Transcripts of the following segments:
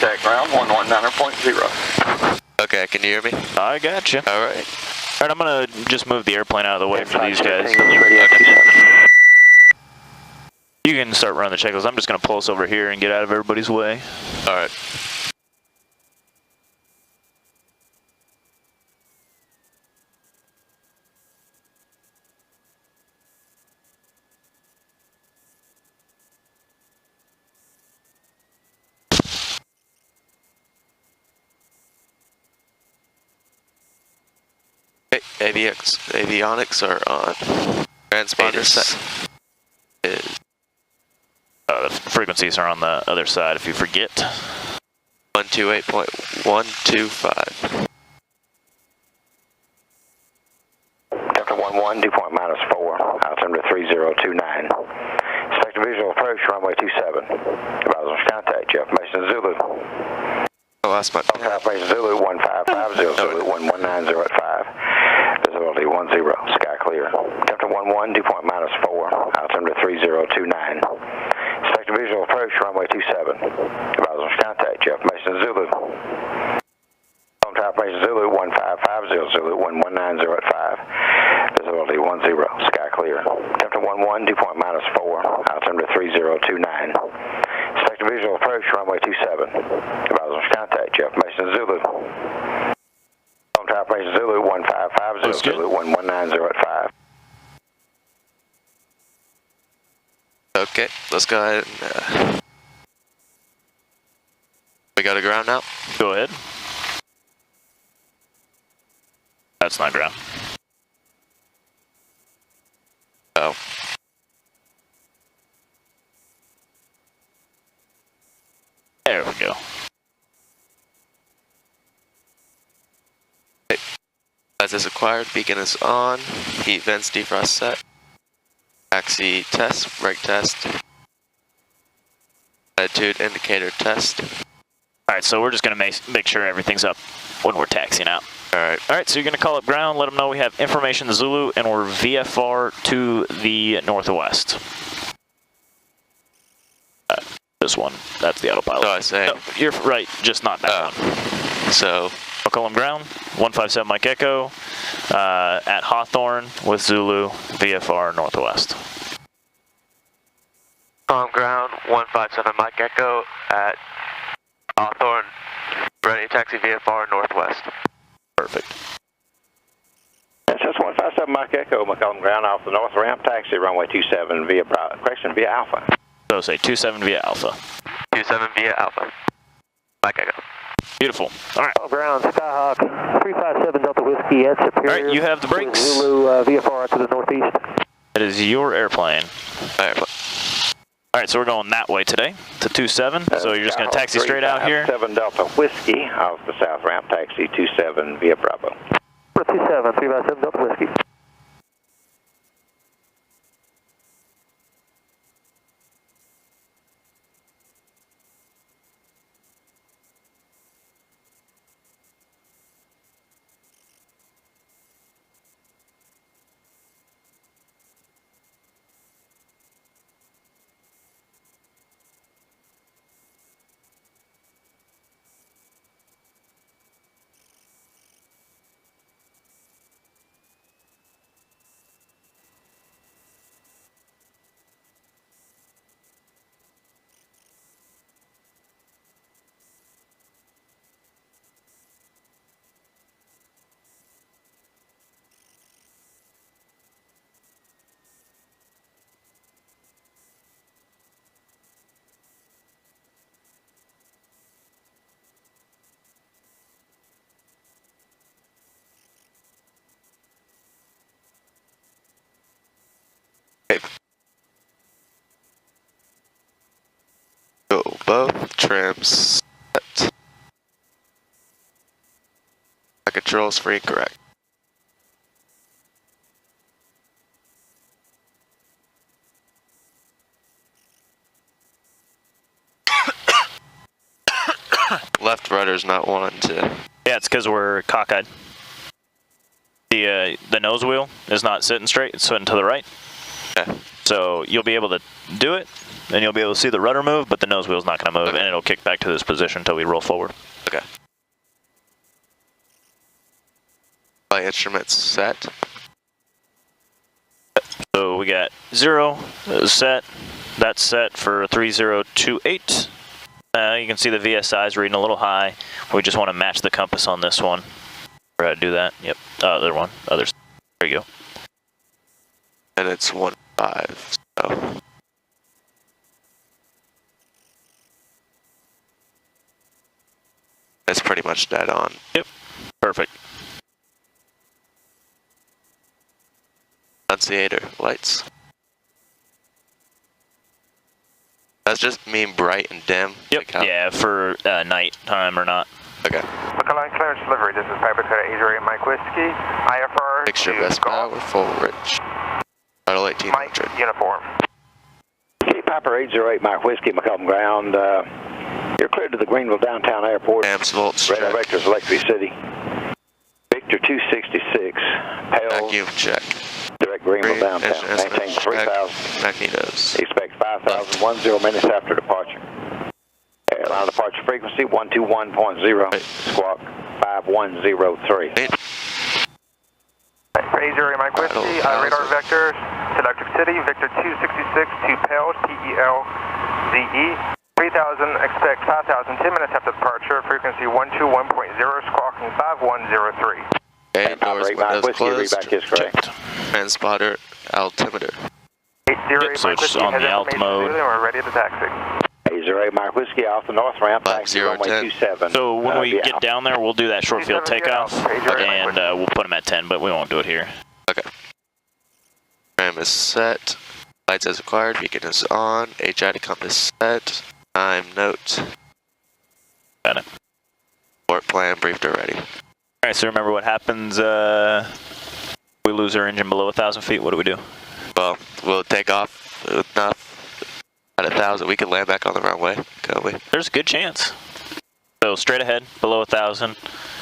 contact ground 119.0. Okay, can you hear me? I got you. All right. All right, I'm gonna just move the airplane out of the way for these guys. Okay. You can start running the checklists. I'm just gonna pull us over here and get out of everybody's way. All right. Okay, avionics are on. Transponder set. The frequencies are on the other side if you forget. 128.125. Delta 11, dew point -4, altimeter 3029. Expect a visual approach, runway 27. Advisors contact you. Information Zulu. Oh, that's my Information Zulu 1550, Zulu 119085. Visibility 10, sky clear. Delta 11, dew point -4, altimeter 3029. Expect a visual approach, runway 27. Advisors contact you. Information Zulu. Information Zulu 1550, Zulu 119085. Visibility 10, sky clear. Delta 11, dew point -4, altimeter 3029. Expect a visual approach, runway 27. Advisors contact you. Information Zulu. Information Zulu 1550, Zulu 119085. Okay, let's go ahead and, we got a ground now? Go ahead. That's not ground. Oh. There we go. Okay. As is acquired, beacon is on. Heat vents defrost set. Taxi test, brake test. Attitude indicator test. All right, so we're just gonna make sure everything's up when we're taxiing out. All right. All right, so you're gonna call up ground, let them know we have information Zulu, and we're VFR to the northwest. This one, that's the autopilot. So I say. No, you're right, just not that one. So. I'll call them ground, 157 Mike Echo, at Hawthorne with Zulu, VFR northwest. Ground, 157 Mike Echo at Hawthorne, ready taxi VFR northwest. Perfect. That's just 157 Mike Echo, McCollum ground off the north ramp, taxi runway 27 via Alpha. So say 27 via Alpha. 27 via Alpha. Mike Echo. Beautiful. All right. Ground, Skyhawk, 357 Delta Whiskey at Superior. All right, you have the brakes. Zulu VFR to the northeast. That is your airplane. Airplane. All right, so we're going that way today to 27. So you're just going to taxi straight out here. 7 Delta Whiskey off the south ramp, taxi 27 via Bravo. 27, 357 Delta Whiskey. Go both trims set. My controls for incorrect. Left rudder's not wanting to. Yeah, it's because we're cockeyed. The nose wheel is not sitting straight, it's sitting to the right. Okay. So you'll be able to do it, and you'll be able to see the rudder move, but the nose wheel's not going to move, Okay. and it'll kick back to this position until we roll forward. Okay. Flight instruments set. So we got 0 set. That's set for 3028. You can see the VSI is reading a little high. We just want to match the compass on this one. We're going to do that. Yep. Other one. Others. There you go. And it's 1.5. So. It's pretty much dead on. Yep. Perfect. Annunciator lights. That's just mean bright and dim. Yep. Like how, Yeah, for night time or not. Okay. McCullough clearance delivery. This is Piper Credit 808 Mike Whiskey. IFR. Picture to best golf. power, full rich. Total 1800. Mike uniform. Okay, Piper 808 Mike Whiskey, McCollum Ground. You're cleared to the Greenville Downtown Airport. Amps, volts, Radar check. vectors, Electric City. Victor 266. Pale. Vacuum check. Direct Greenville Downtown. Engine Maintain instruments, 3,000. magnetos. Expect 5,000, 10 minutes after departure. Airline departure frequency 121.0. Right. Squawk 5103. Right. For 808 Mike Whiskey, radar vector to Electric City, Victor 266 to PELZE, P-E-L-Z-E. 3,000, expect 5,000, 10 minutes after departure, frequency 121.0, squawking 5103. Okay, doors, windows closed. Readback is correct. And spotter, altimeter. 808 so Mike it's Whiskey on has the alt information mode. Zulu, and we're ready to taxi. 808 Mike Whiskey off the north ramp. Flight Taxi runway 010. 27. So when we be get out. down there, we'll do that short field 27 takeoff, get out. and we'll put them at 10, but we won't do it here. Okay. Ram is set. Lights as required. Beacon is on. HID compass set. Time note. Got it. Port plan briefed already. All right, so remember what happens we lose our engine below 1,000 feet, what do we do? Well, we'll take off enough at 1,000. We can land back on the runway, can't we? There's a good chance. So straight ahead, below 1,000,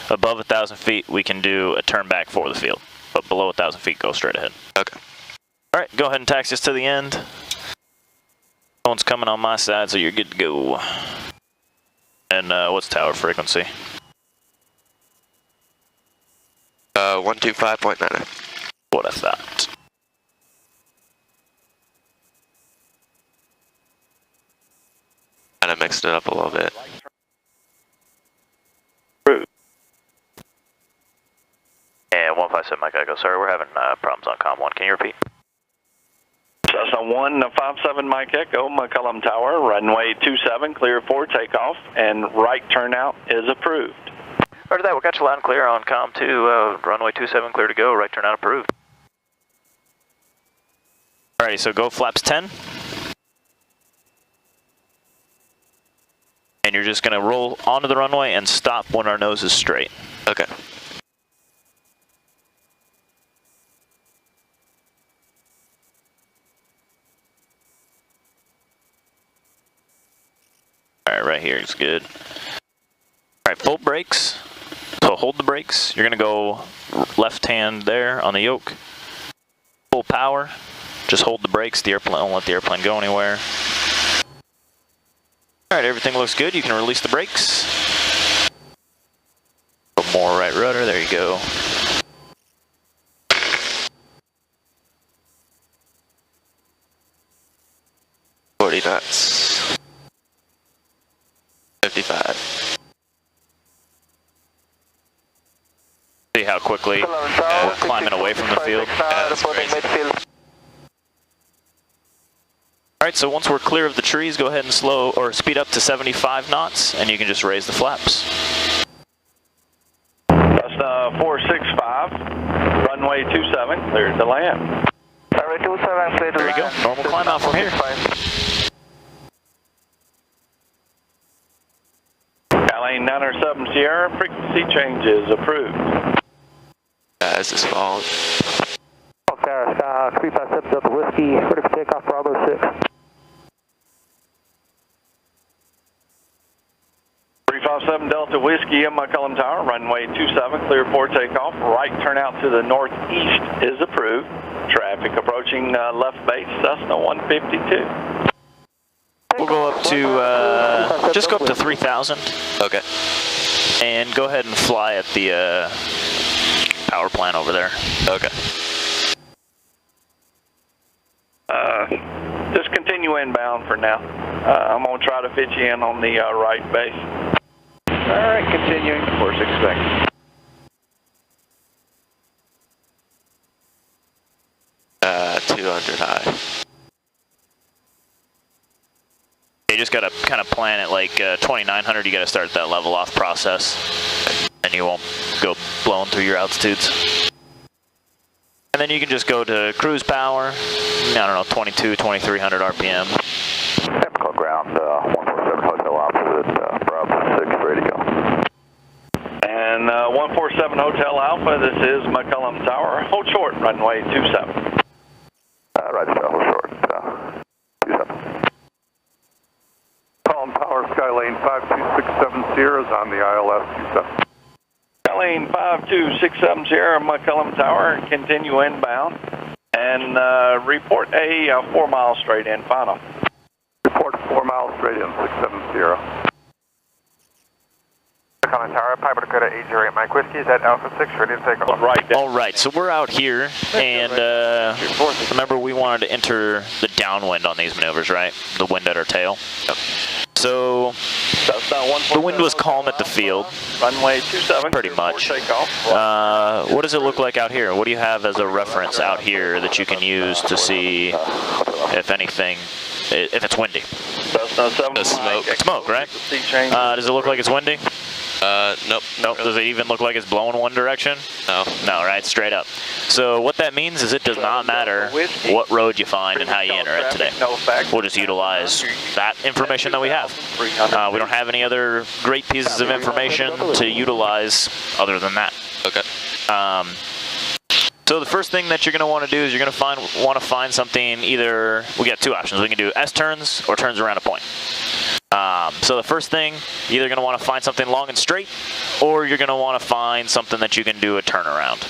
above 1,000 feet, we can do a turn back for the field. But below 1,000 feet, go straight ahead. Okay. All right, go ahead and taxi us to the end. Phone's coming on my side, so you're good to go. And what's tower frequency? 125.9. What I thought. Kind of mixed it up a little bit. Yeah, 157 Mike Echo. Sorry, we're having problems on COM 1. Can you repeat? Cessna 157 Mike Echo, McCullum Tower, runway 27, clear for takeoff, and right turnout is approved. Roger that, we got you loud and clear on COM 2, runway 27, clear to go, right turnout approved. Alrighty, so go flaps 10. And you're just gonna roll onto the runway and stop when our nose is straight. Okay. Alright, right here is good. Alright, full brakes. So hold the brakes. You're gonna go left hand there on the yoke. Full power. Just hold the brakes. The airplane, don't let the airplane go anywhere. Alright, everything looks good. You can release the brakes. A little more right rudder. There you go. knots. 55. See how quickly we're climbing away from the field. That's crazy. Alright, so once we're clear of the trees, go ahead and slow or speed up to 75 knots, and you can just raise the flaps. Cessna 465, runway 27, cleared to land. Runway 27, clear to There you go. land. Normal climb out from here. Lane 907 Sierra, frequency changes approved. As is followed. Paris, 357 Delta Whiskey, ready for takeoff, Bravo 6. 357 Delta Whiskey in McCullum Tower, runway 27, clear for takeoff. Right turnout to the northeast is approved. Traffic approaching left base, Cessna 152. We'll go up to, just go up to 3,000. Okay. And go ahead and fly at the power plant over there. Okay. Just continue inbound for now. I'm going to try to fit you in on the right base. All right, continuing, course expect. 200 high. You just got to kind of plan it like 2,900. You got to start that level off process, and you won't go blowing through your altitudes. And then you can just go to cruise power. I don't know, 2,300 RPM. Typical ground 147 Hotel Alpha with Bravo 6 ready to go. And 147 Hotel Alpha, this is McCullum Tower. Hold short, runway 27. Right, hold short. 27. McCullum Tower, Skylane 52670 is on the ILS 27. Skylane 52670, McCullum Tower, continue inbound. And report a 4 mile straight in final. Report 4 miles straight in, 670. McCullum Tower, Piper Dakota 808 Mike Whiskey, is at Alpha 6, ready to take off. All right, so we're out here, and remember we wanted to enter the downwind on these maneuvers, right? The wind at our tail. Yep. So the wind was calm at the field, runway 27, pretty much. What does it look like out here? What do you have as a reference out here that you can use to see if anything, if it's windy? The smoke. Smoke, right? Does it look like it's windy? Nope. Nope. Does it even look like it's blowing one direction? No. No, right? Straight up. So what that means is it does not matter what road you find and how you enter it today. We'll just utilize that information that we have. We don't have any other great pieces of information to utilize other than that. Okay. So the first thing that you're going to want to do is you're going to want to find something. Either we got two options. We can do S-turns or turns around a point. So the first thing, you're either going to want to find something long and straight, or you're going to want to find something that you can do a turnaround.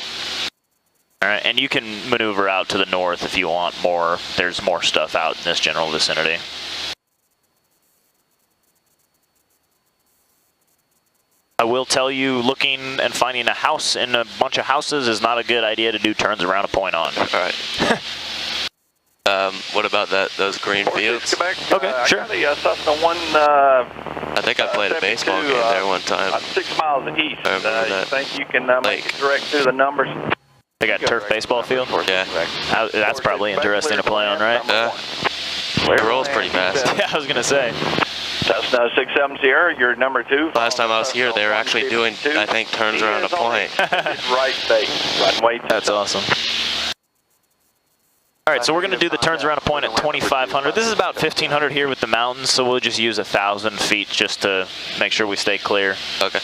All right, and you can maneuver out to the north if you want more. There's more stuff out in this general vicinity. I will tell you, looking and finding a house in a bunch of houses is not a good idea to do turns around a point on. All right. What about those green fields? Okay, sure. I think I played a baseball game there one time. 6 miles east. I remember that. Think you can make it direct through the numbers? They got turf baseball field? Yeah. That's probably interesting to play on, right? It rolls pretty fast. Yeah, I was going to say. Cessna 670, you're number 2. Last time I was here, they were actually doing, I think, turns around a point. Right base, runway 27. That's awesome. All right, so we're going to do the turns around a point at 2,500. This is about 1,500 here with the mountains, so we'll just use 1,000 feet just to make sure we stay clear. Okay.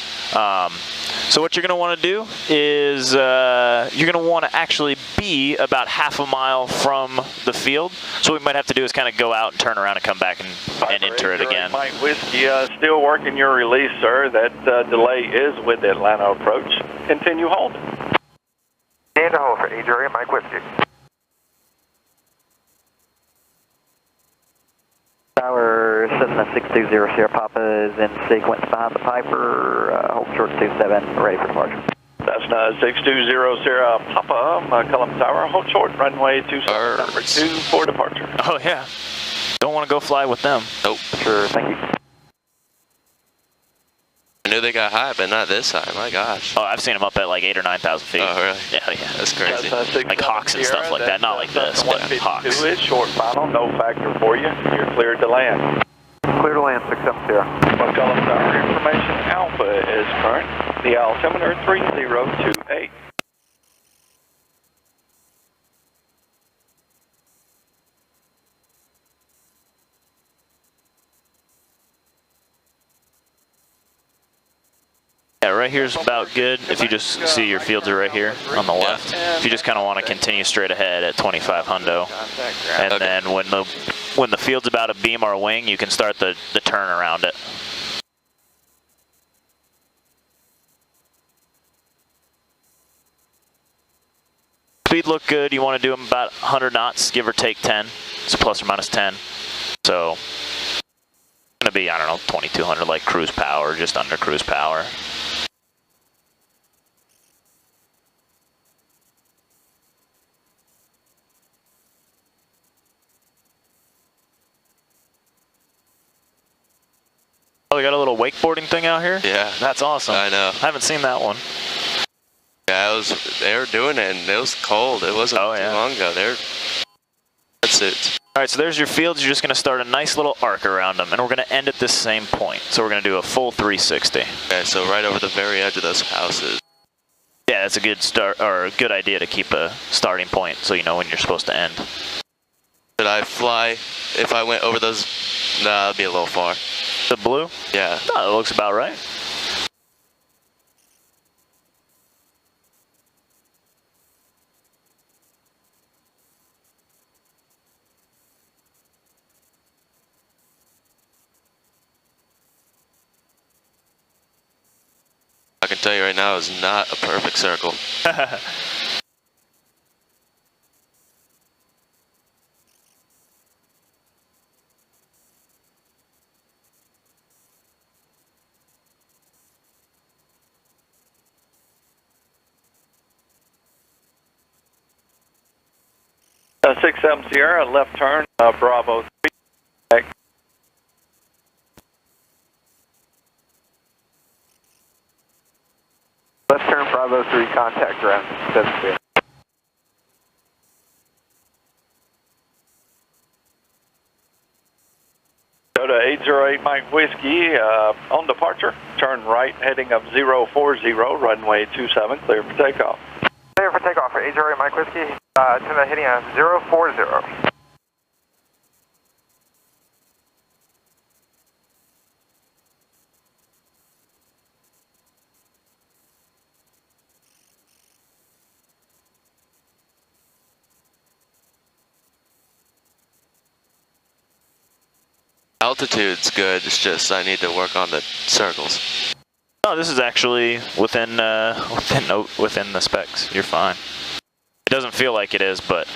So what you're going to want to do is you're going to want to actually be about half a mile from the field. So what we might have to do is kind of go out and turn around and come back and enter it again. Mike Whiskey, still working your release, sir. That delay is with the Atlanta approach. Continue holding. And a hold for Adrian Mike Whiskey. Tower Cessna 6200 Sierra Papa is in sequence behind the Piper. Hold short 27, ready for departure. Cessna 620 Sierra Papa, McCullum Tower. Hold short, runway 27, number 2 for departure. Oh yeah, don't want to go fly with them. Nope. Sure, thank you. I knew they got high, but not this high. My gosh. Oh, I've seen them up at like 8,000 or 9,000 feet. Oh really? Yeah. That's crazy. Like Hawks and stuff like that. Not like this, but Hawks. Is short final, no factor for you. You're cleared to land. Clear to land 670. McCullum Tower information Alpha is current. The altimeter 3028. Yeah, right here's about good. If you just see your fields are right here on the left. If you just kind of want to continue straight ahead at 2,500, and then when the field's about a beam or a wing, you can start the turn around it. Speed look good. You want to do them about 100 knots, give or take 10. It's plus or minus 10. So it's gonna be, I don't know, 2200 like cruise power, just under cruise power. Oh, they got a little wakeboarding thing out here? Yeah. That's awesome. I know. I haven't seen that one. Yeah, they were doing it, and it was cold. It wasn't too long ago. They're suits. All right, so there's your fields. You're just going to start a nice little arc around them, and we're going to end at this same point. So we're going to do a full 360. Okay, so right over the very edge of those houses. Yeah, that's a good start, or a good idea to keep a starting point so you know when you're supposed to end. Should I fly if I went over those? Nah, that'd be a little far. The blue? Yeah. No, it looks about right. I can tell you right now, it's not a perfect circle. Uh, 67 Sierra, left turn, Bravo 3. Left turn, Bravo 3, contact ground. That's Go to 808 Mike Whiskey, on departure, turn right, heading of 040, runway 27, clear for takeoff. clear for takeoff for 808 Mike Whiskey, turn the heading of 040. Altitude's good. It's just I need to work on the circles. Oh, this is actually within within the specs. You're fine. It doesn't feel like it is, but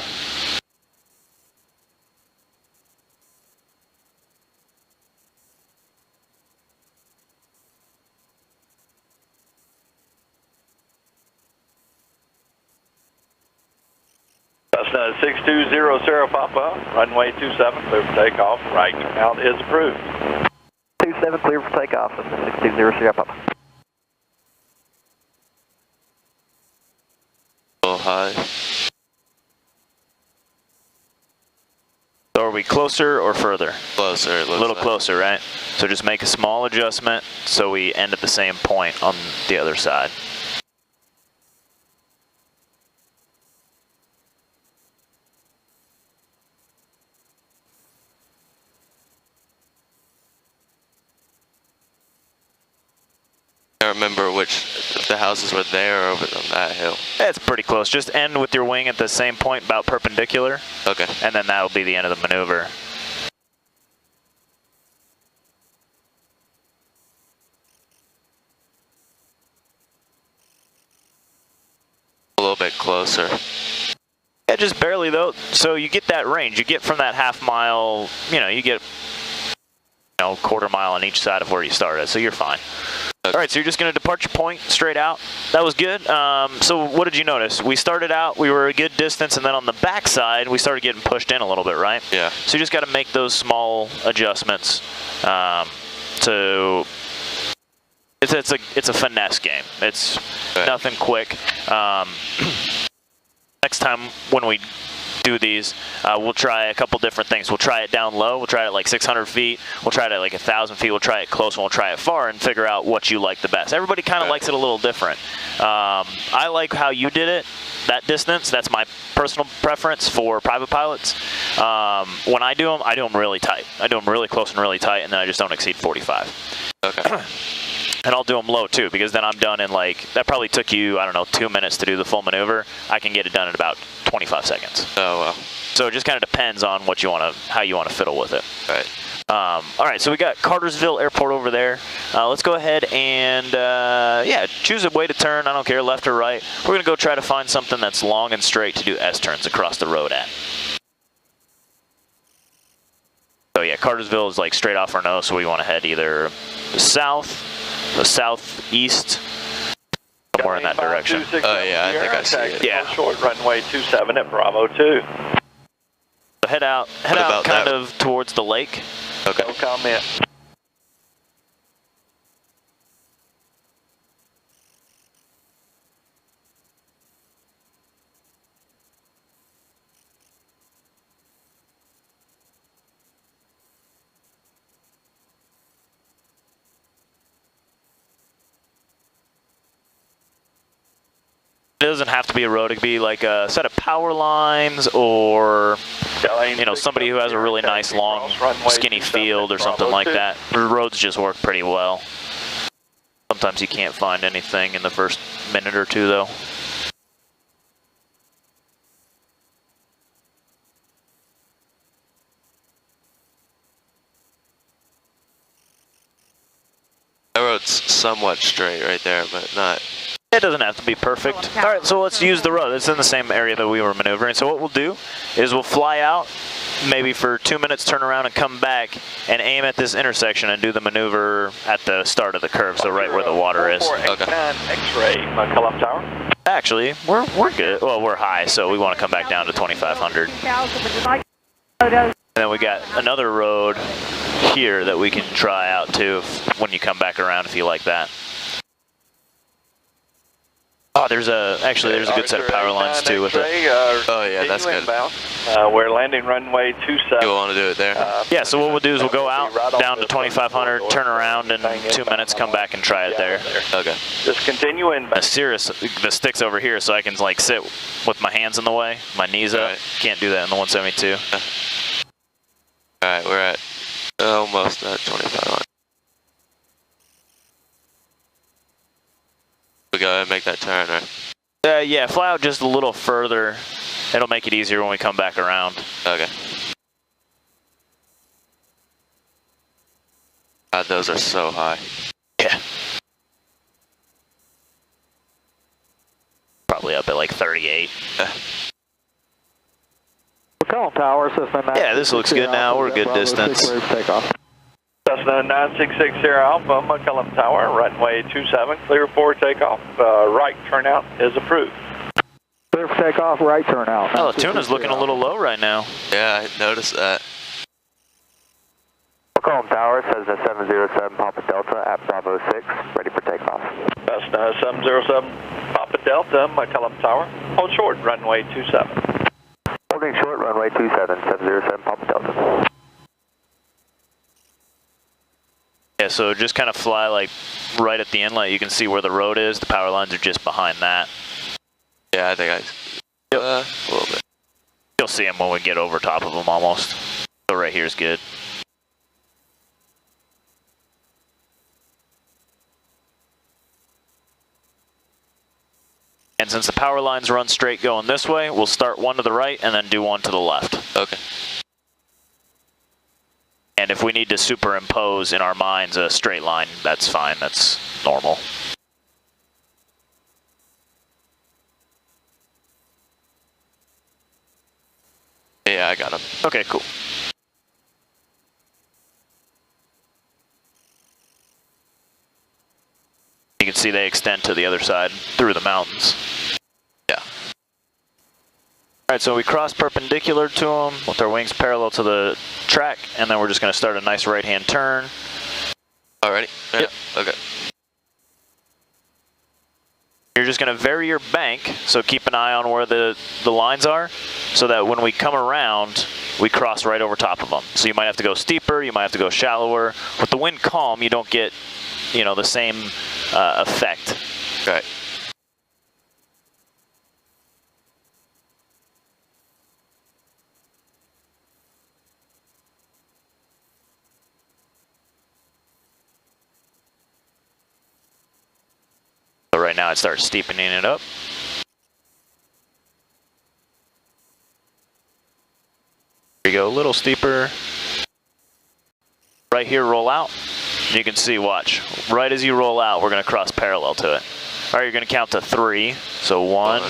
Cessna 620 Sierra Papa, runway 27, clear for takeoff, right turn out is approved. 27, clear for takeoff, Cessna 620 Sierra Papa. A little high. so are we closer or further? Closer, it looks A little like. closer, right? So just make a small adjustment so we end at the same point on the other side. I can't remember if the houses were there or over on that hill. Yeah, it's pretty close. Just end with your wing at the same point, about perpendicular, Okay. and then that'll be the end of the maneuver. A little bit closer. Yeah, just barely though. So you get that range. You get from that half mile, you get, quarter mile on each side of where you started. So you're fine. Okay. All right, so you're just going to depart your point straight out. That was good. So what did you notice? We started out, we were a good distance, and then on the back side, we started getting pushed in a little bit, right? Yeah. So you just got to make those small adjustments to. It's a finesse game. It's nothing quick. Next time when we do these, we'll try a couple different things. We'll try it down low. We'll try it at like 600 feet. We'll try it at like 1,000 feet. We'll try it close, and we'll try it far and figure out what you like the best. Everybody kind of likes it a little different. I like how you did it, that distance. That's my personal preference for private pilots. When I do them really tight. I do them really close and really tight, and then I just don't exceed 45. Okay. And I'll do them low too, because then I'm done in that probably took you, I don't know, 2 minutes to do the full maneuver. I can get it done in about 25 seconds. Oh, wow. So it just kind of depends on what you want to, how you want to fiddle with it. Right. All right, so we got Cartersville Airport over there. Let's go ahead and, yeah, choose a way to turn. I don't care, left or right. We're going to go try to find something that's long and straight to do S-turns across the road at. So yeah, Cartersville is like straight off our nose, so we want to head either the south, the southeast, somewhere in that direction. Oh yeah, I think I see it. Yeah. Short runway 27 at Bravo 2. So head out kind of towards the lake. Okay. No comment. It doesn't have to be a road. It could be like a set of power lines, or you know, somebody who has a really nice long skinny field or something like that. The roads just work pretty well. Sometimes you can't find anything in the first minute or two though. That road's somewhat straight right there, but not. It doesn't have to be perfect. All right, so let's use the road. It's in the same area that we were maneuvering. So what we'll do is we'll fly out, maybe for 2 minutes, turn around and come back and aim at this intersection and do the maneuver at the start of the curve, so right where the water is. Okay. X-ray, McCullum Tower. Actually, we're good. Well, we're high, so we want to come back down to 2,500. And then we got another road here that we can try out too when you come back around, if you like that. Oh, there's a good set of power lines too with it. Oh yeah, that's good. We're landing runway 27. You want to do it there? Yeah, so what we'll do is we'll go out down to 2,500, turn around in 2 minutes, come back and try it there. Okay. Just continue inbound. The stick's over here, so I can like sit with my hands in the way, my knees up. Right. Can't do that in the 172. All right, we're at almost at 2,500. We go ahead and make that turn, right? Yeah, fly out just a little further. It'll make it easier when we come back around. Okay. God, those are so high. Yeah. Probably up at like 38. McCullum Tower, Cessna 966. Yeah, this looks good now. We're a good distance. Cessna 9660 Alpha, McCullum Tower, runway 27, clear for takeoff. Right turnout is approved. Clear for takeoff, right turnout. Oh, the tuna's looking a little low right now. Yeah, I noticed that. McCullum Tower says a 707 Papa Delta at Bravo 6, ready for takeoff. Cessna 707 Papa Delta, McCullum Tower, hold short, runway 27. Holding short, runway 27, 707 Papa Delta. Yeah, so just kind of fly like right at the inlet. You can see where the road is. The power lines are just behind that. Yeah, I think a little bit. You'll see them when we get over top of them almost. So right here is good. And since the power lines run straight going this way, we'll start one to the right and then do one to the left. Okay. And if we need to superimpose in our minds a straight line, that's fine. That's normal. Yeah, I got him. Okay, cool. You can see they extend to the other side through the mountains. Yeah. Alright, so we cross perpendicular to them with our wings parallel to the track, and then we're just going to start a nice right-hand turn. Already? Yeah. Yep. Okay. You're just going to vary your bank, so keep an eye on where the lines are, so that when we come around, we cross right over top of them. So you might have to go steeper, you might have to go shallower. With the wind calm, you don't get, you know, the same effect. Right. So right now it starts steepening it up. little steeper. Right here, roll out. You can see, watch, right as you roll out, we're going to cross parallel to it. All right, you're going to count to 3. So 1,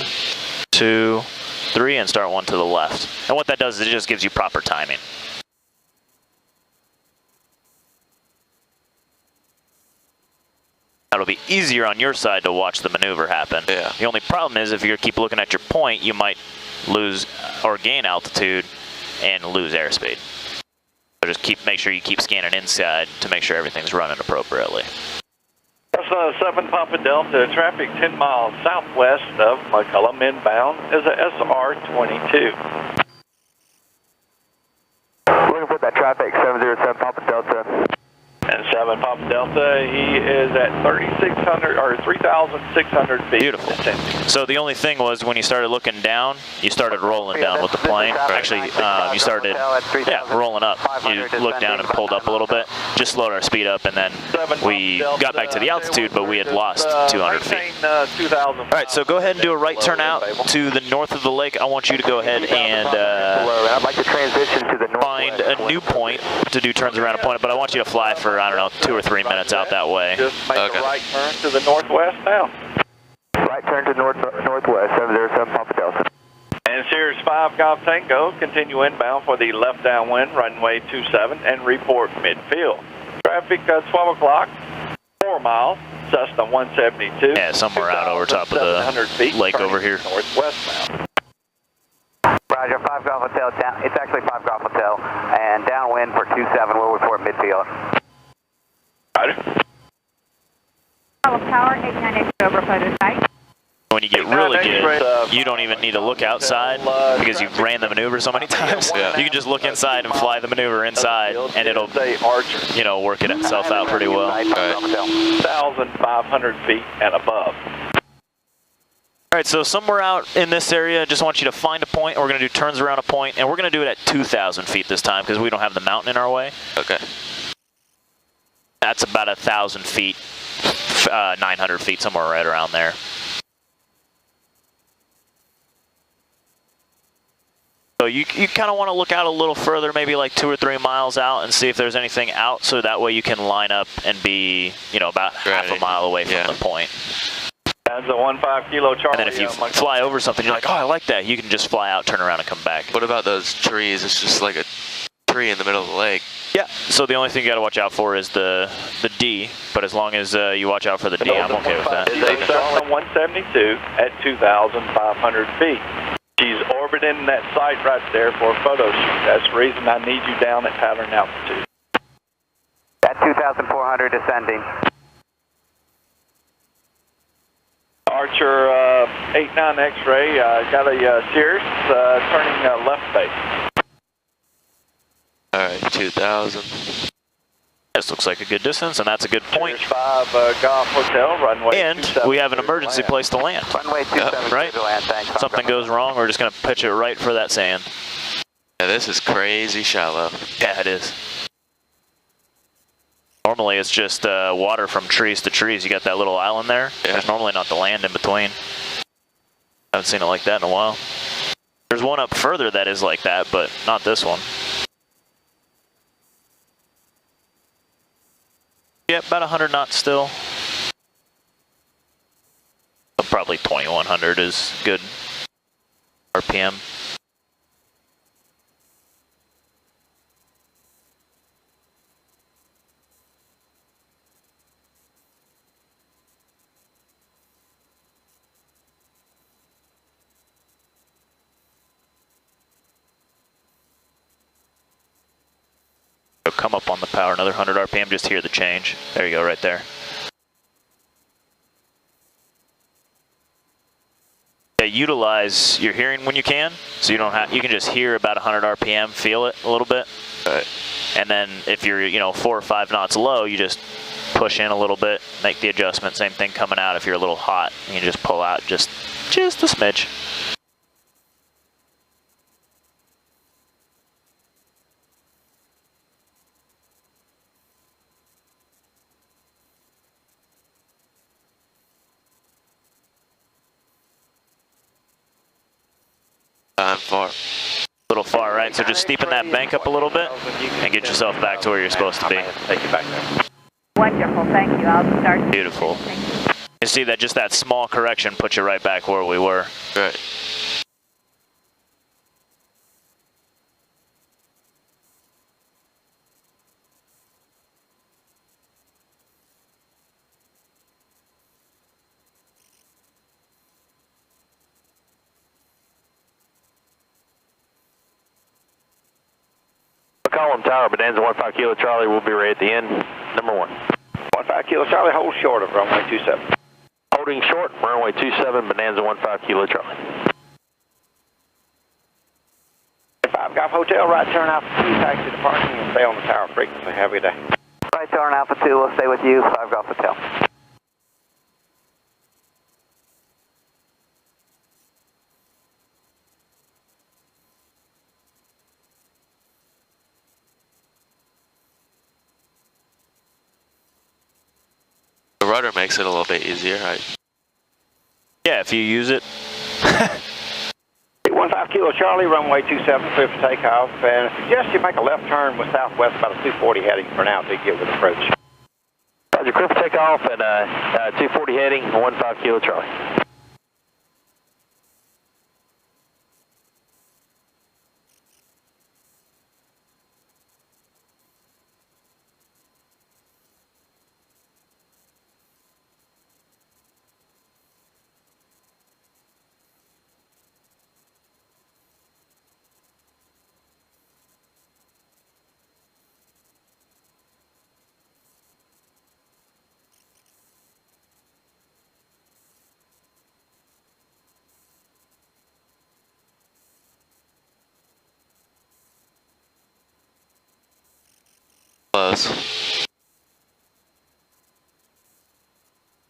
2, 3, and start 1 to the left. And what that does is it just gives you proper timing. It'll be easier on your side to watch the maneuver happen. Yeah. The only problem is if you keep looking at your point, you might lose or gain altitude and lose airspeed. So just make sure you keep scanning inside to make sure everything's running appropriately. Cessna 7 Papa Delta, traffic 10 miles southwest of McCullum inbound is a SR-22. Looking for that traffic, 707 Papa Delta. And 7 Papa Delta, he is at 3,600 or 3,600 feet. Beautiful. So the only thing was when you started looking down, you started rolling down with the plane. Actually, you started rolling up. You looked down and pulled up a little bit. Just slowed our speed up, and then we got back to the altitude, but we had lost 200 feet. All right, so go ahead and do a right turn out to the north of the lake. I want you to go ahead and I'd like to transition to the north. find a new point to do turns around a point, but I want you to fly for, I don't know, 2 or 3 minutes out that way. Just make a right turn to the northwest now. Right turn to northwest, 707 Papa Delta. And Sirius 5 Golf Tango, continue inbound for the left downwind, runway 27, and report midfield. Traffic 12 o'clock, 4 miles, Cessna 172. Yeah, somewhere out over top of the lake over here. Northwestbound. Roger, 5 Golf Hotel, down, it's actually 5 Golf Hotel, and downwind for 27, we'll report midfield. Roger. Power 89X over photo site. When you get really good, you don't even need to look outside because you've ran the maneuver so many times. Yeah. You can just look inside and fly the maneuver inside, and it'll, you know, work it itself out pretty well. 1,500 feet and above. All right, so somewhere out in this area, I just want you to find a point. We're going to do turns around a point, and we're going to do it at 2,000 feet this time because we don't have the mountain in our way. Okay. That's about 1,000 feet, 900 feet, somewhere right around there. So you kind of want to look out a little further, maybe like 2 or 3 miles out, and see if there's anything out, so that way you can line up and be, you know, about half a mile away from the point. That's a 15 Kilo Charlie. And then if you fly over something, you're like, oh, I like that. You can just fly out, turn around, and come back. What about those trees? It's just like a tree in the middle of the lake. Yeah, so the only thing you got to watch out for is the D, but as long as you watch out for the D, I'm okay with that. It's a Cessna 172 at 2,500 feet. She's orbiting that site right there for a photo shoot. That's the reason I need you down at pattern altitude. At 2,400 descending. Archer 89 X-ray, got a Sirius turning left base. All right, 2,000. This looks like a good distance, and that's a good point. Sirius 5 Golf Hotel, runway And 27, we have an emergency place to land. Runway 27, Right? to land, thanks. Something goes wrong, we're just going to pitch it right for that sand. Yeah, this is crazy shallow. Yeah, it is. Normally it's just water from trees to trees. You got that little island there. Yeah. There's normally not the land in between. Haven't seen it like that in a while. There's one up further that is like that, but not this one. Yeah, about 100 knots still. So probably 2,100 is good RPM. Come up on the power, another 100 RPM, just hear the change. There you go, right there. Yeah, utilize your hearing when you can, so you don't have, you can just hear about 100 RPM, feel it a little bit. Right. And then if you're, you know, 4 or 5 knots low, you just push in a little bit, make the adjustment. Same thing coming out. If you're a little hot, you just pull out just a smidge. Time for Little far, right? So just steepen that bank up a little bit and get yourself back to where you're supposed to be. Take you back there. Wonderful, thank you. I'll start. Beautiful. Thank you. You see that just that small correction puts you right back where we were. Right. Column Tower, Bonanza 15 Kilo Charlie, we'll be right at the end. Number 1. 15 Kilo Charlie, hold short of runway 27. Holding short, runway 27, Bonanza 15 Kilo Charlie. 5 Golf Hotel, right turn Alpha 2, taxi to parking and stay on the tower frequency. Have a good day. Right turn Alpha 2, we'll stay with you, 5 Golf Hotel. The rudder makes it a little bit easier, right? Yeah, if you use it. 15 Kilo Charlie, runway 27, clear for takeoff, and I suggest you make a left turn with southwest about a 240 heading for now until you get with approach. Roger, clear for takeoff and 240 heading, 15 Kilo Charlie. Close.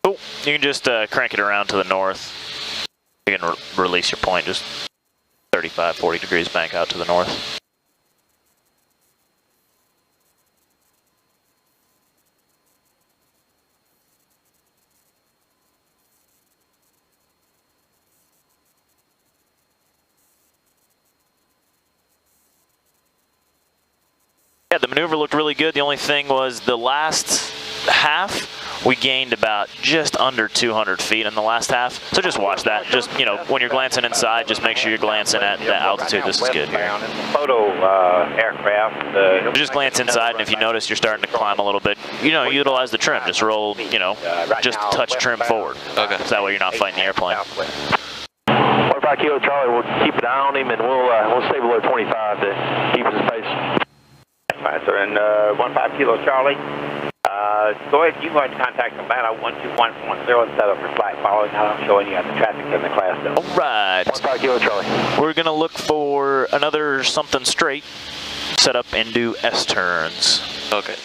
Oh, you can just crank it around to the north. You can release your point, just 35, 40 degrees bank out to the north. Yeah, the maneuver looked really good. The only thing was the last half, we gained about just under 200 feet in the last half. So just watch that. Just, you know, when you're glancing inside, just make sure you're glancing at the altitude. This is good here. Photo aircraft. Just glance inside, and if you notice you're starting to climb a little bit, you know, utilize the trim. Just roll, you know, just touch trim forward. Okay. So that way you're not fighting the airplane. 15 Kilo Charlie, we'll keep an eye on him and we'll stay below 25 to keep his pace. Right, sir, and 15 Kilo Charlie, go ahead, you go ahead and contact Atlanta 121.0 and set up for flight following. I'm showing you got the traffic in the class though. All right. 15 Kilo Charlie. We're going to look for another something straight, set up and do S-turns. Okay.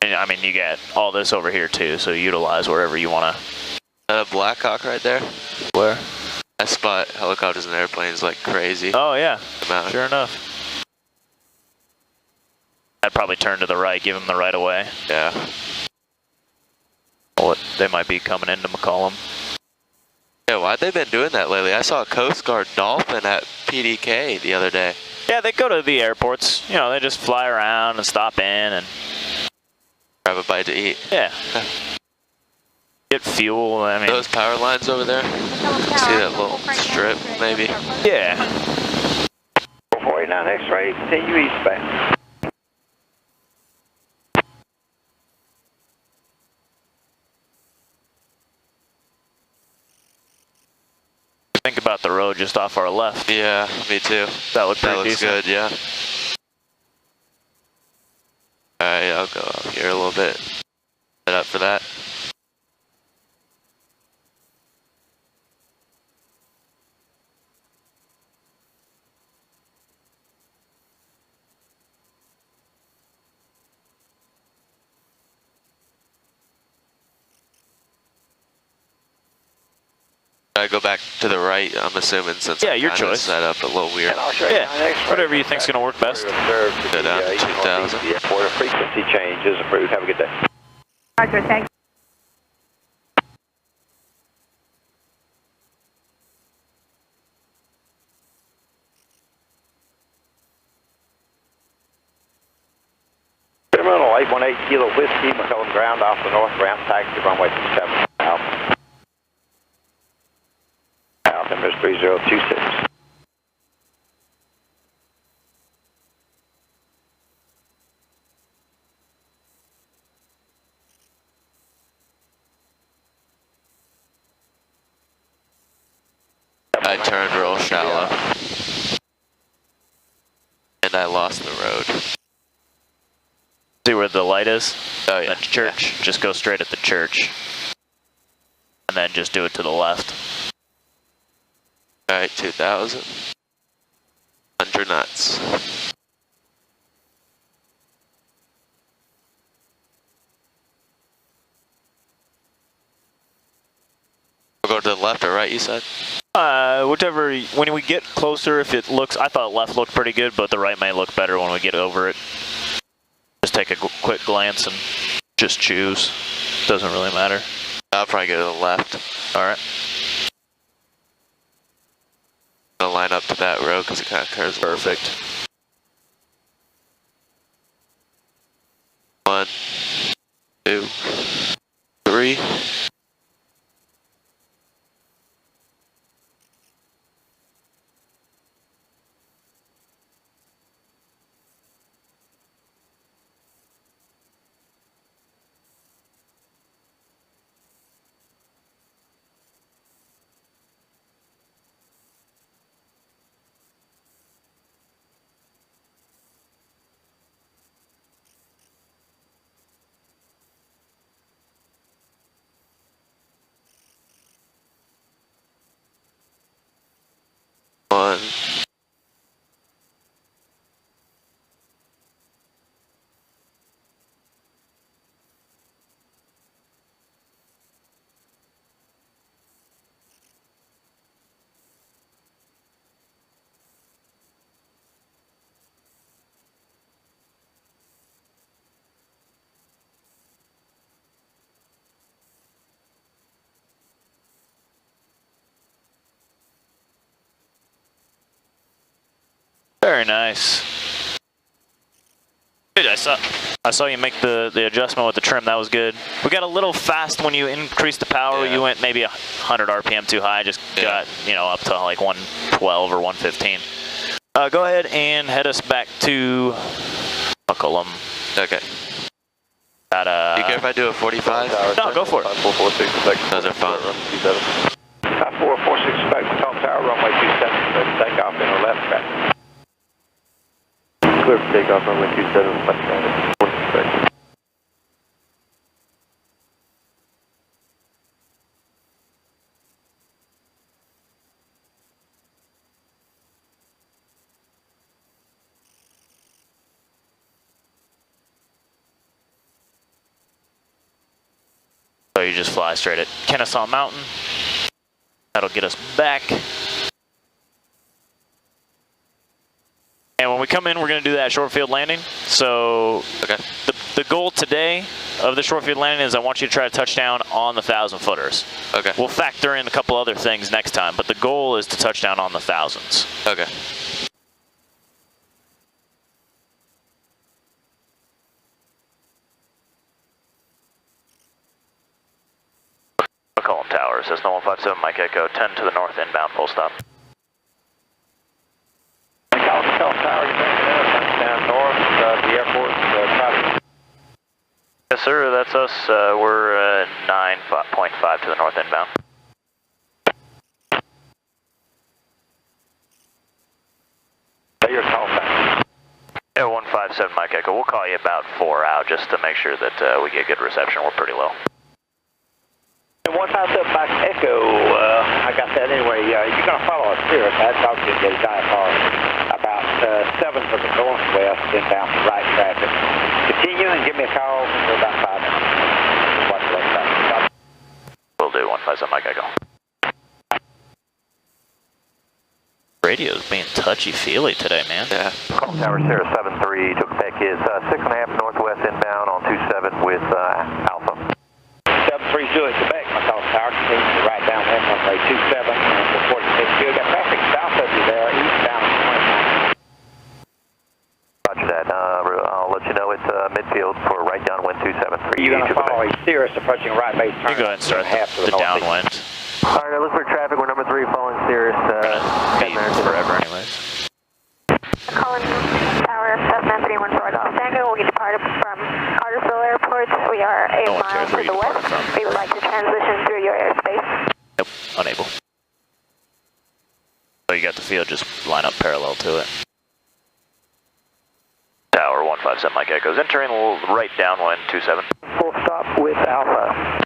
And, I mean, you get all this over here too, so utilize wherever you want to. Blackhawk right there. Where? I spot helicopters and airplanes like crazy. Oh, yeah. Mountain. Sure enough. I'd probably turn to the right, give them the right of way. Yeah. Well, they might be coming into McCollum. Yeah, why'd they been doing that lately? I saw a Coast Guard Dolphin at PDK the other day. Yeah, they go to the airports. You know, they just fly around and stop in and Grab a bite to eat. yeah. Get fuel, I mean. Those power lines over there? See that little strip, maybe? Yeah. 449 X-ray, continue eastbound. Think about the road just off our left. Yeah, me too. That looked pretty That looks decent. good, yeah. Alright, I'll go up here a little bit. Set up for that. I go back to the right, I'm assuming, since Yeah, I'm your kinda choice. set up a little weird. Yeah, whatever you think's gonna work best. Go down to 2000. The airport frequency change is approved. Have a good day. Roger, thank you. Terminal 818 Kilo Whiskey, McCollum ground off the north ramp, taxi runway 27. Alpha. Alpha number is 3026. I turned real shallow. And I lost the road. See where the light is? Oh yeah. That church. Yeah. Just go straight at the church. And then just do it to the left. Alright, 2000. 100 knots. We'll go to the left or right, you said? Whichever, when we get closer, if it looks, I thought left looked pretty good, but the right may look better when we get over it. Just take a quick glance and just choose. Doesn't really matter. I'll probably go to the left. Alright. I'm gonna line up to that road because it kind of curves. Perfect. 1, 2, 3. One. Very nice. Good, I saw you make the adjustment with the trim. That was good. We got a little fast when you increased the power. Yeah. You went maybe 100 RPM too high. Just got, you know, up to like 112 or 115. Go ahead and head us back to McCollum. Okay. At, you care if I do a 45? No, go for it. 5446, Those are fun. 5446, back to top tower, runway 27, ready to take off in our left track. Clear for takeoff, runway 27, left ground, 46. So you just fly straight at Kennesaw Mountain. That'll get us back. And when we come in, we're going to do that short field landing. So Okay. the goal today of the short field landing is I want you to try to touch down on the 1,000-footers. Okay. We'll factor in a couple other things next time, but the goal is to touch down on the thousands. Okay. McCollum Tower, Cessna 157, Mike Echo, 10 to the north, inbound, full stop. McCollum Tower, you're down north of the airport. Yes, sir, that's us. We're 9.5 to the north, inbound. Your call back. Yeah, 157, Mike Echo. We'll call you about 4 out just to make sure that we get good reception. We're pretty low. And 157 Mike Echo, I got that anyway. You're going to follow us here. I talked to you guys about 7 to the northwest, inbound to right traffic. Continue and give me a call for about 5 minutes. We'll do 157, Mike Echo. touchy-feely today, man. Yeah. Call Tower Sierra 73, took back is 6.5 northwest inbound on 27 with Alpha. 73 Juliet, Quebec, McCall Tower, continues to right downwind, runway 27, and report to midfield. Got traffic south of you there, eastbound 29. Roger that. I'll let you know it's midfield for right downwind 273. You're going to follow a Cirrus approaching right base turn. You go ahead and start half to the downwind. All right, look for traffic. We're number 3 following Cirrus. Be forever anyways. Calling Tower Cessna 314 Golf Tango. We'll get departed from Cartersville Airport. We are 8 No one miles cares where to you the west. departed from. We would like to transition through your airspace. Nope, unable. So you got the field just line up parallel to it. Tower 157 Mike Echoes entering right downwind 27. Full stop with Alpha.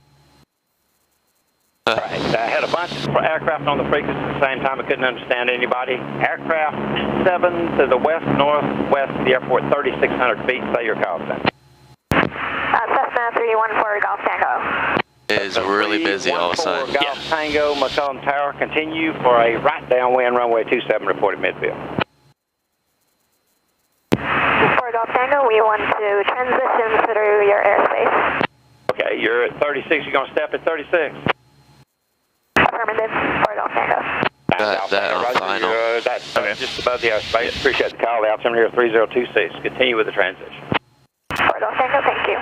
Right. I had a bunch of aircraft on the frequency at the same time. I couldn't understand anybody. Aircraft 7 to the west, northwest of the airport, 3,600 feet. Say your call sign. Cessna 314 Golf Tango. It is really busy all of a sudden. Golf Tango, McCollum Tower, continue for a right downwind, runway 27, reported midfield. 4 Golf Tango, we want to transition through your airspace. Okay, you're at 36. You're going to step at 36. Affirmative, 4 Golf Tango. That on final. That's just above the airspace. Appreciate the call out. Somebody here 3026. Continue with the transition. 4 Golf Tango, thank you.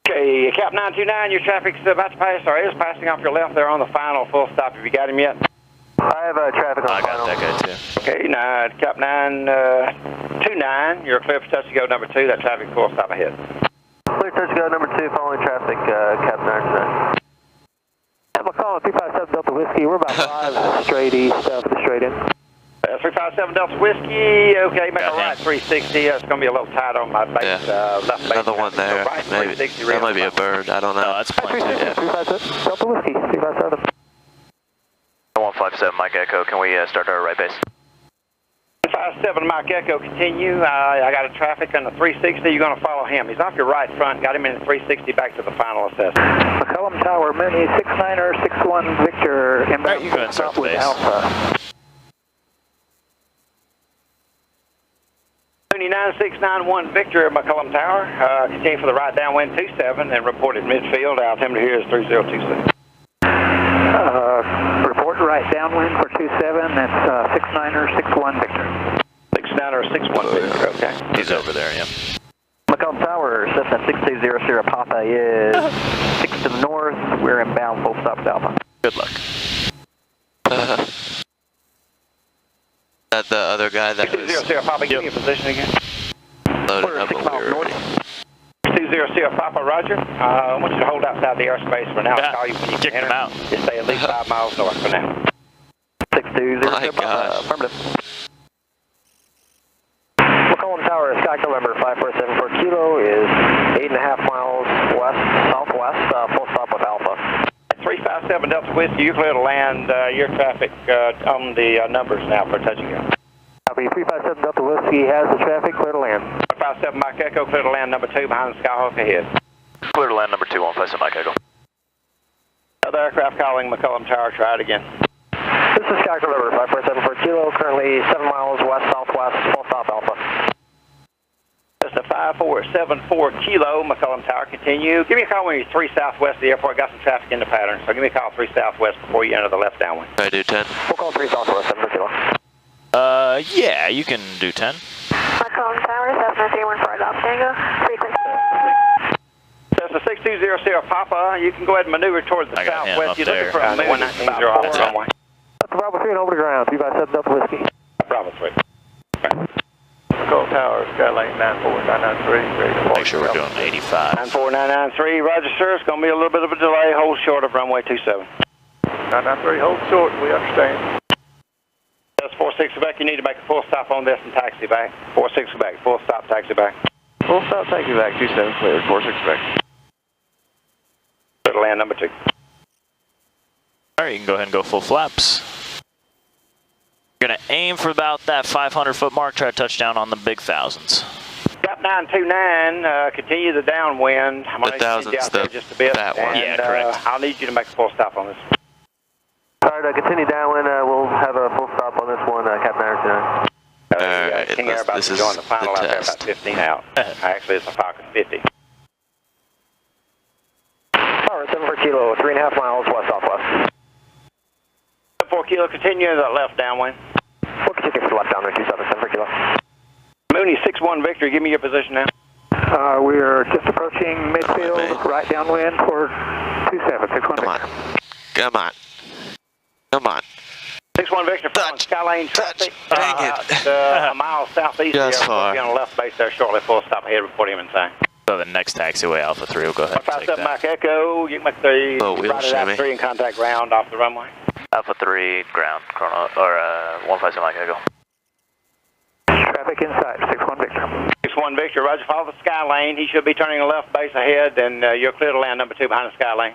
Okay, Cap 929, your traffic's about to pass, or is passing off your left there on the final full stop. Have you got him yet? I have traffic on I final. got that guy too. Okay, now Cap 929, you're clear for touch to go number 2. That traffic full stop ahead. Clear touch to go number 2 following traffic, Cap 929. I'm calling 357 Delta Whiskey. We're about 5 straight east of the straight in. 357 Delta Whiskey, okay, make Got a right 360. It's going to be a little tight on my base. Left base. Another one there. Right Maybe 360, that might be a bird. I don't know. No, that's plenty. 357 Delta Whiskey. 357. 157 Mike Echo, can we start our right base? 57 Mike Echo, continue. I got a traffic on the 360. You're going to follow him. He's off your right front. Got him in the 360 back to the final assessment. McCollum Tower, Mooney 69er 61 Victor. Inbound. Alright, you go ahead and start the with base. Alpha. 9691 Victor, McCollum Tower. Continue for the right downwind 27 and reported midfield. Altimeter here is 3026. Report right downwind for 27. That's 69er 61 Victor. 69er 61 Victor, okay. He's over there, yeah. McCollum Tower, Cessna 6200 Sierra Papa is 6 to the north. We're inbound full stop with Alpha. Good luck. That the other guy that 60 Sierra Papa, give me a position again. was loading up 6 when we miles were north. 60 Sierra Papa, roger. I want you to hold outside the airspace for now. Yeah, I'll call you when you kick can him enter. out. Just stay at least 5 miles north for now. 620 My Sierra Papa, gosh. affirmative. McCollum Tower, Skyco number 5474 Kilo is 8.5 miles west, southwest, full stop with Alpha. 357 Delta Whiskey, you're clear to land your traffic on the numbers now for touch and go. Copy, 357 Delta Whiskey has the traffic, clear to land. 157 Mike Echo, clear to land number 2 behind the Skyhawk ahead. Clear to land number 2, 157 Mike Echo. Other aircraft calling McCollum Tower, try it again. This is Skyco number 5474 Kilo, currently 7 miles west, southwest, full stop Alpha. That's a 5474 Kilo, McCollum Tower, continue. Give me a call when you're 3 southwest of the airport. Got some traffic in the pattern, so give me a call 3 southwest before you enter the left downwind. I do 10. We'll call 3 southwest, 7 Kilo. Yeah, you can do 10. McCollum Tower, Cessna 314 Golf Tango. Frequency. Cessna 6200 Sierra Papa, you can go ahead and maneuver towards the I got him southwest. up You're looking there. for a moon 190 off the runway. Bravo 3 and over the ground, 357 Delta Whiskey. Bravo 3. McCollum Tower, Skylane 94993. Make sure we're doing 85. 94993, roger sir. It's going to be a little bit of a delay. Hold short of runway 27. 993, hold short, we understand. That's 46 Quebec. You need to make a full stop on this and taxi back. 46 Quebec, full stop, taxi back. Full stop, taxi back, 27 cleared, 46 back. Clear to land number 2. Alright, you can go ahead and go full flaps. You're going to aim for about that 500-foot mark, try to touch down on the big thousands. Gap 929, continue the downwind. I'm going to send you out there just a bit. that one. Yeah, correct. I'll need you to make a full stop on this. Alright, continue downwind, we'll have a full stop on this one, Cap 929. This is join the final the out there test. about 15 out. Actually, it's a Falcon 50. Tower 74 Kilo, 3.5 miles west-southwest. 4 Kilo, continue the left downwind. We'll continue for the left downwind, 27 Kilo. Mooney 6-1 Victor, give me your position now. We are just approaching midfield, right downwind for 27, 6-1 Come on. Come on. Come on. 6-1 Victor, following Skylane traffic. Dang it. A mile southeast Just of the airport. far. Be on the left base there shortly. Full stop ahead, report him inside. So the next taxiway, Alpha 3, will go ahead and take 57 that. Mike Echo, you can make the Oh, wheel right at Alpha shimmy. 3 and contact ground off the runway. Alpha 3, ground, chrono, or 157 Mike Echo. Traffic inside, 6-1 Victor. 6-1 Victor, roger, follow the Skylane. He should be turning the left base ahead, and you're clear to land number 2 behind the Skylane.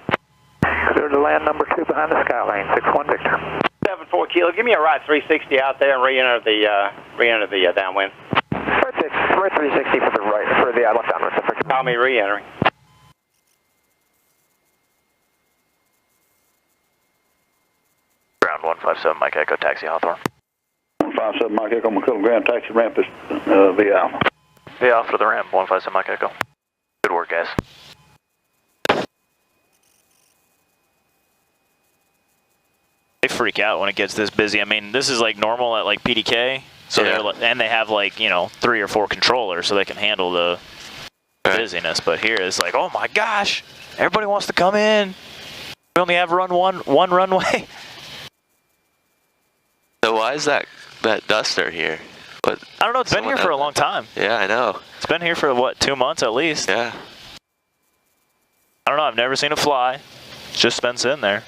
Clear to land number 2 behind the Skylane, 6-1 Victor. 74 Kilo, give me a right 360 out there and re-enter the downwind. Right 360 for the right, for the left downwind. Call me re-entering. Ground 157 Mike Echo, taxi Hawthorne. 157 Mike Echo, McCullough Ground, taxi ramp is V Alpha. V Alpha to the ramp, 157 Mike Echo. Good work, guys. They freak out when it gets this busy. I mean, this is like normal at like PDK, so Yeah. and they have like 3 or 4 controllers, so they can handle the busyness. But here it's like, oh my gosh, everybody wants to come in. We only have one runway. So why is that Duster here? What? I don't know. It's been here for a long time. Yeah, I know. It's been here for what, 2 months at least. Yeah. I don't know. I've never seen it fly. It's just been sitting there.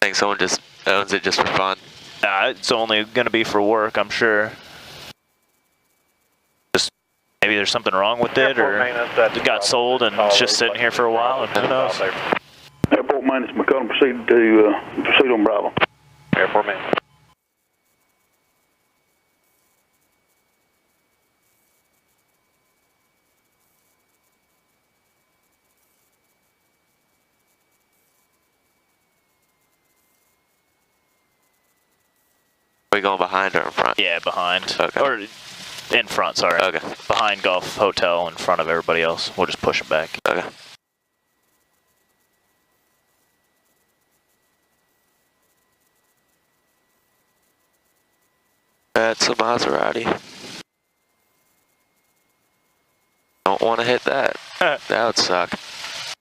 I think someone just owns it just for fun. It's only going to be for work, I'm sure. Just maybe there's something wrong with it, or it got sold and it's just sitting here for a while, and who knows? Airport maintenance, McCullough, proceed on Bravo. Airport maintenance. Are we going behind or in front? Yeah, behind. Okay. Or in front, sorry. Okay. Behind Gulf Hotel, in front of everybody else. We'll just push it back. Okay. That's a Maserati. Don't want to hit that. That would suck. It's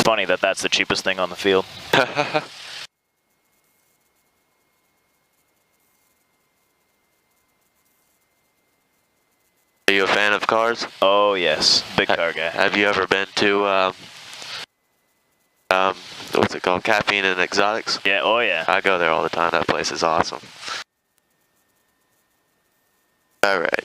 funny that that's the cheapest thing on the field. Are you a fan of cars? Oh, yes. Big car guy. Have you ever been to, what's it called? Caffeine and Exotics? Yeah, oh yeah. I go there all the time. That place is awesome. All right.